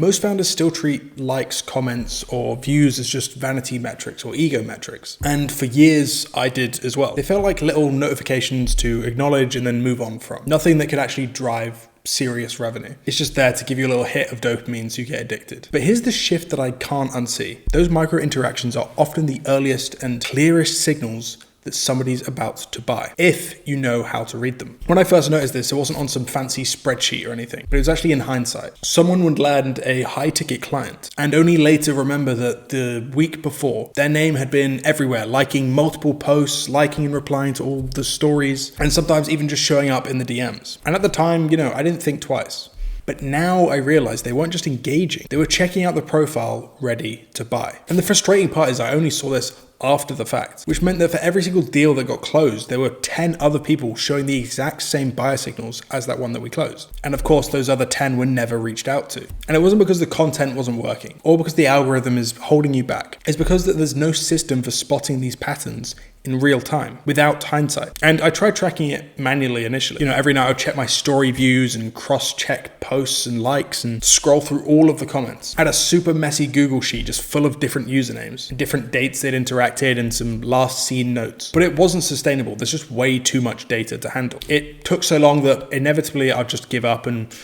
Most founders still treat likes, comments, or views as just vanity metrics or ego metrics. And for years, I did as well. They felt like little notifications to acknowledge and then move on from. Nothing that could actually drive serious revenue. It's just there to give you a little hit of dopamine so you get addicted. But here's the shift that I can't unsee. Those micro interactions are often the earliest and clearest signals that somebody's about to buy, if you know how to read them. When I first noticed this, it wasn't on some fancy spreadsheet or anything, but it was actually in hindsight. Someone would land a high-ticket client and only later remember that the week before, their name had been everywhere, liking multiple posts, liking and replying to all the stories, and sometimes even just showing up in the DMs. And at the time, I didn't think twice. But now I realized they weren't just engaging, they were checking out the profile ready to buy. And the frustrating part is I only saw this after the fact, which meant that for every single deal that got closed, there were 10 other people showing the exact same buyer signals as that one that we closed. And of course, those other 10 were never reached out to. And it wasn't because the content wasn't working or because the algorithm is holding you back. It's because that there's no system for spotting these patterns in real time without hindsight. And I tried tracking it manually initially. Every night I would check my story views and cross-check posts and likes and scroll through all of the comments. I had a super messy Google sheet just full of different usernames, different dates they'd interacted, and some last seen notes. But it wasn't sustainable. There's just way too much data to handle. It took so long that inevitably I'd just give up and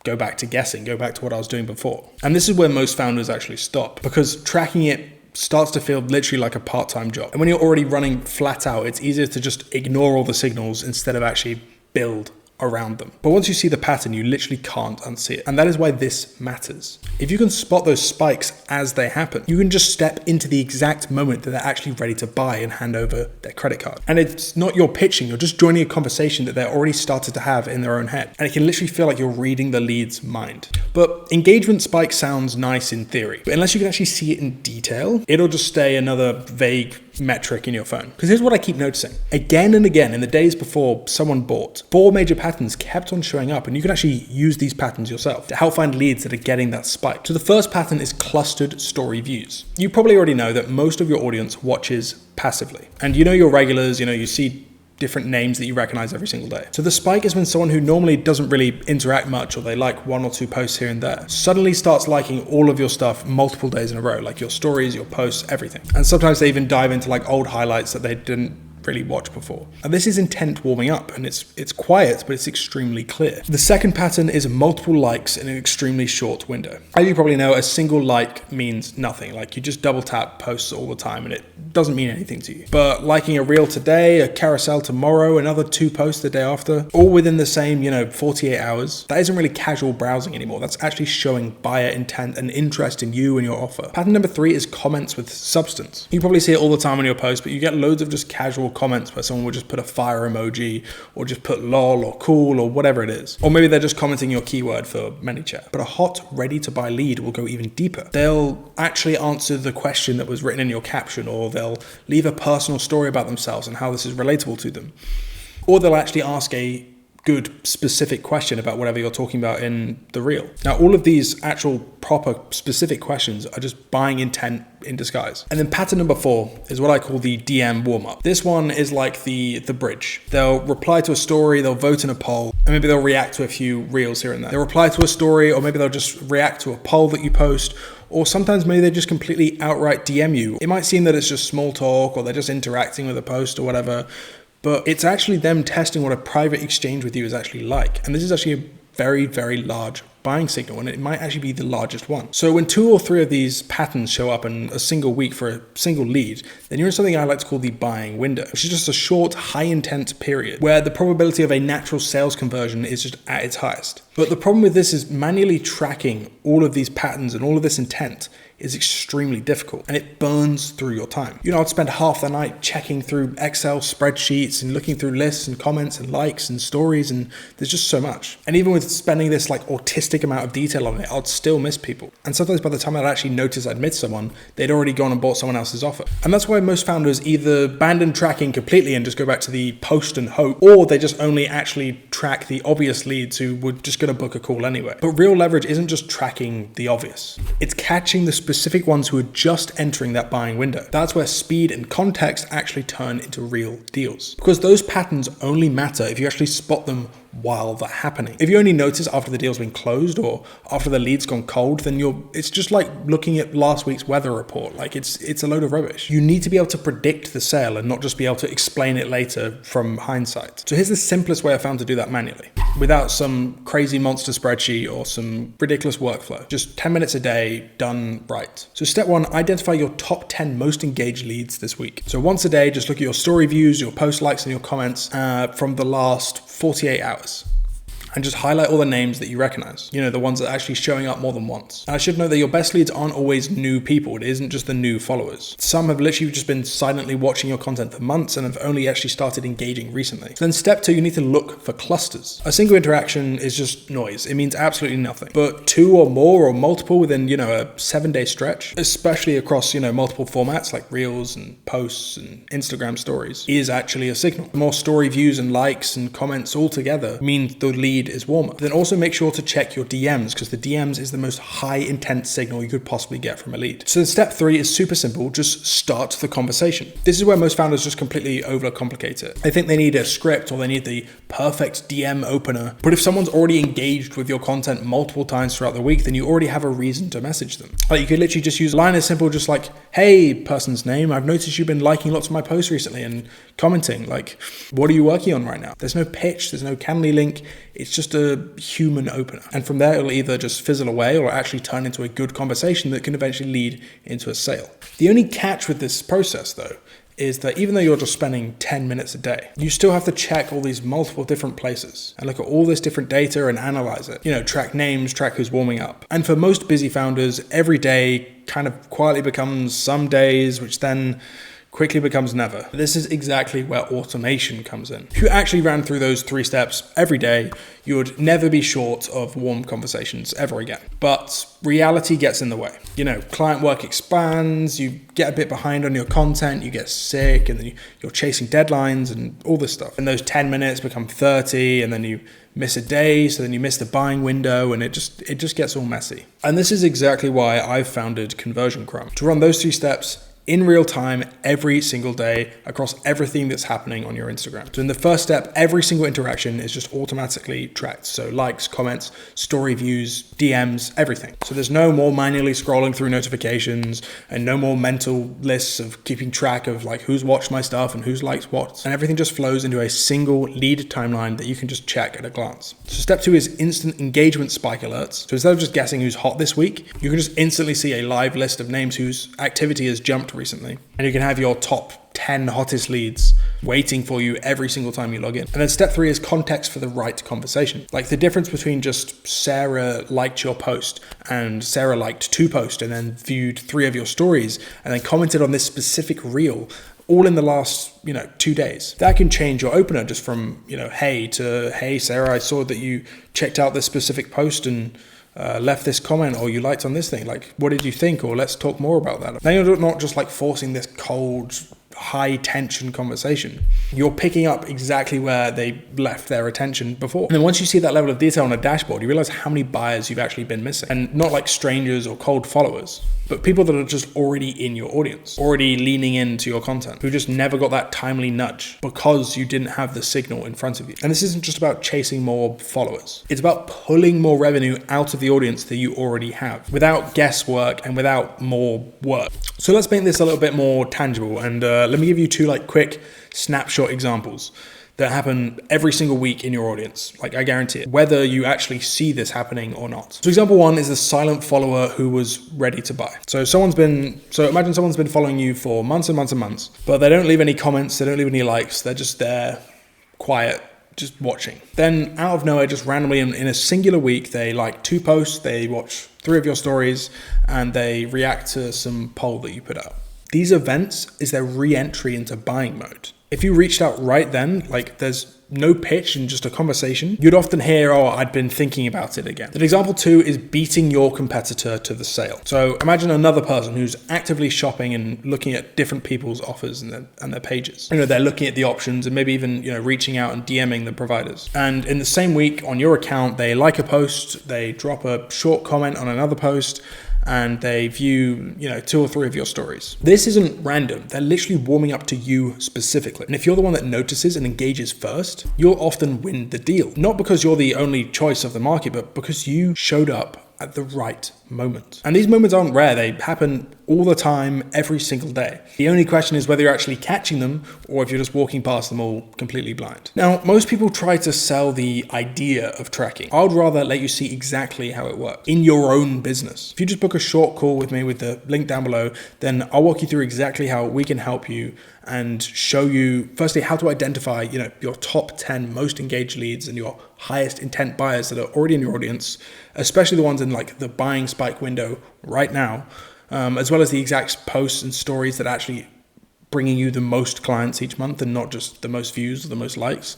go back to guessing, go back to what I was doing before. And this is where most founders actually stop, because tracking it starts to feel literally like a part-time job. And when you're already running flat out, it's easier to just ignore all the signals instead of actually build around them. But once you see the pattern, you literally can't unsee it. And that is why this matters. If you can spot those spikes as they happen, you can just step into the exact moment that they're actually ready to buy and hand over their credit card. And it's not your pitching, you're just joining a conversation that they're already started to have in their own head. And it can literally feel like you're reading the lead's mind. But engagement spike sounds nice in theory, but unless you can actually see it in detail, it'll just stay another vague metric in your phone. Because here's what I keep noticing. Again and again, in the days before someone bought, 4 major patterns kept on showing up, and you can actually use these patterns yourself to help find leads that are getting that spike. So the first pattern is clustered story views. You probably already know that most of your audience watches passively. And your regulars, you see different names that you recognize every single day. So the spike is when someone who normally doesn't really interact much, or they like 1 or 2 posts here and there, suddenly starts liking all of your stuff multiple days in a row, like your stories, your posts, everything. And sometimes they even dive into like old highlights that they didn't really watched before. And this is intent warming up, and it's quiet, but it's extremely clear. The second pattern is multiple likes in an extremely short window. As you probably know, a single like means nothing. Like, you just double tap posts all the time and it doesn't mean anything to you. But liking a reel today, a carousel tomorrow, another 2 posts the day after, all within the same, 48 hours, that isn't really casual browsing anymore. That's actually showing buyer intent and interest in you and your offer. Pattern number 3 is comments with substance. You probably see it all the time on your posts, but you get loads of just casual comments where someone will just put a fire emoji or just put lol or cool or whatever it is. Or maybe they're just commenting your keyword for ManyChat. But a hot, ready to buy lead will go even deeper. They'll actually answer the question that was written in your caption, or they'll leave a personal story about themselves and how this is relatable to them. Or they'll actually ask a good specific question about whatever you're talking about in the reel. Now, all of these actual proper specific questions are just buying intent in disguise. And then pattern number 4 is what I call the DM warm-up. This one is like the bridge. They'll reply to a story, they'll vote in a poll, and maybe they'll react to a few reels here and there. They'll reply to a story, or maybe they'll just react to a poll that you post, or sometimes maybe they just completely outright DM you. It might seem that it's just small talk, or they're just interacting with a post or whatever, but it's actually them testing what a private exchange with you is actually like. And this is actually a very, very large buying signal, and it might actually be the largest one. So when 2 or 3 of these patterns show up in a single week for a single lead, then you're in something I like to call the buying window, which is just a short, high intent period where the probability of a natural sales conversion is just at its highest. But the problem with this is manually tracking all of these patterns and all of this intent is extremely difficult, and it burns through your time. I'd spend half the night checking through Excel spreadsheets and looking through lists and comments and likes and stories, and there's just so much. And even with spending this like autistic amount of detail on it, I'd still miss people. And sometimes by the time I'd actually notice I'd missed someone, they'd already gone and bought someone else's offer. And that's why most founders either abandon tracking completely and just go back to the post and hope, or they just only actually track the obvious leads who were just going to book a call anyway. But real leverage isn't just tracking the obvious. It's catching the specific ones who are just entering that buying window. That's where speed and context actually turn into real deals. Because those patterns only matter if you actually spot them while they're happening. If you only notice after the deal's been closed or after the lead's gone cold, then it's just like looking at last week's weather report. Like it's a load of rubbish. You need to be able to predict the sale and not just be able to explain it later from hindsight. So here's the simplest way I found to do that manually, without some crazy monster spreadsheet or some ridiculous workflow. Just 10 minutes a day, done right. So step 1, identify your top 10 most engaged leads this week. So once a day, just look at your story views, your post likes, and your comments from the last 48 hours. And just highlight all the names that you recognize. You know, the ones that are actually showing up more than once. And I should note that your best leads aren't always new people. It isn't just the new followers. Some have literally just been silently watching your content for months and have only actually started engaging recently. So then step 2, you need to look for clusters. A single interaction is just noise. It means absolutely nothing. But 2 or more or multiple within, a 7-day stretch, especially across, multiple formats like Reels and posts and Instagram stories, is actually a signal. The more story views and likes and comments all together means the lead is warmer. Then also make sure to check your DMs, because the DMs is the most high intent signal you could possibly get from a lead. So step 3 is super simple. Just start the conversation. This is where most founders just completely overcomplicate it. They think they need a script or they need the perfect DM opener. But if someone's already engaged with your content multiple times throughout the week, then you already have a reason to message them. Like you could literally just use a line as simple, just like, hey, person's name, I've noticed you've been liking lots of my posts recently and commenting. Like, what are you working on right now? There's no pitch, there's no Calendly link. It's just a human opener. And from there, it'll either just fizzle away or actually turn into a good conversation that can eventually lead into a sale. The only catch with this process, though, is that even though you're just spending 10 minutes a day, you still have to check all these multiple different places and look at all this different data and analyze it. Track names, track who's warming up. And for most busy founders, every day kind of quietly becomes some days, which then quickly becomes never. This is exactly where automation comes in. If you actually ran through those 3 steps every day, you would never be short of warm conversations ever again. But reality gets in the way. Client work expands, you get a bit behind on your content, you get sick, and then you're chasing deadlines and all this stuff. And those 10 minutes become 30, and then you miss a day, so then you miss the buying window, and it just gets all messy. And this is exactly why I've founded Conversion Crumb. To run those 3 steps in real time, every single day, across everything that's happening on your Instagram. So in the first step, every single interaction is just automatically tracked. So likes, comments, story views, DMs, everything. So there's no more manually scrolling through notifications and no more mental lists of keeping track of like who's watched my stuff and who's liked what. And everything just flows into a single lead timeline that you can just check at a glance. So step 2 is instant engagement spike alerts. So instead of just guessing who's hot this week, you can just instantly see a live list of names whose activity has jumped recently. And you can have your top 10 hottest leads waiting for you every single time you log in. And then step 3 is context for the right conversation. Like the difference between just Sarah liked your post and Sarah liked 2 posts and then viewed 3 of your stories and then commented on this specific reel all in the last, 2 days. That can change your opener just from, hey to, hey, Sarah, I saw that you checked out this specific post and left this comment, or you liked on this thing. Like, what did you think? Or let's talk more about that. Then you're not just like forcing this cold, high tension conversation. You're picking up exactly where they left their attention before. And then once you see that level of detail on a dashboard, you realize how many buyers you've actually been missing. And not like strangers or cold followers, but people that are just already in your audience, already leaning into your content, who just never got that timely nudge because you didn't have the signal in front of you. And this isn't just about chasing more followers. It's about pulling more revenue out of the audience that you already have without guesswork and without more work. So let's make this a little bit more tangible. And let me give you 2 quick snapshot examples that happen every single week in your audience. Like, I guarantee it, whether you actually see this happening or not. So example 1 is a silent follower who was ready to buy. So imagine someone's been following you for months and months and months, but they don't leave any comments, they don't leave any likes, they're just there, quiet, just watching. Then out of nowhere, just randomly in a singular week, they like 2 posts, they watch 3 of your stories, and they react to some poll that you put out. These events is their re-entry into buying mode. If you reached out right then, there's no pitch and just a conversation, you'd often hear, oh, I'd been thinking about it again. Then example 2 is beating your competitor to the sale. So imagine another person who's actively shopping and looking at different people's offers and their pages. They're looking at the options and maybe even, reaching out and DMing the providers. And in the same week on your account, they like a post, they drop a short comment on another post, and they view, 2 or 3 of your stories. This isn't random. They're literally warming up to you specifically. And if you're the one that notices and engages first, post, you'll often win the deal. Not because you're the only choice of the market, but because you showed up at the right moment. And these moments aren't rare. They happen all the time, every single day. The only question is whether you're actually catching them or if you're just walking past them all completely blind. Now, most people try to sell the idea of tracking. I would rather let you see exactly how it works in your own business. If you just book a short call with me with the link down below, then I'll walk you through exactly how we can help you and show you, firstly, how to identify, your top 10 most engaged leads and your highest intent buyers that are already in your audience, especially the ones in like the buying spike window right now, as well as the exact posts and stories that are actually bringing you the most clients each month and not just the most views or the most likes.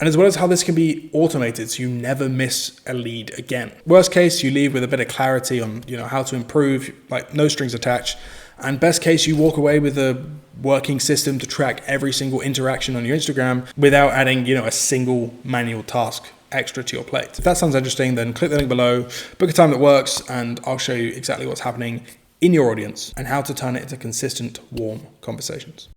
And as well as how this can be automated so you never miss a lead again. Worst case, you leave with a bit of clarity on how to improve, like no strings attached. And best case, you walk away with a working system to track every single interaction on your Instagram without adding, a single manual task extra to your plate. If that sounds interesting, then click the link below, book a time that works, and I'll show you exactly what's happening in your audience and how to turn it into consistent, warm conversations.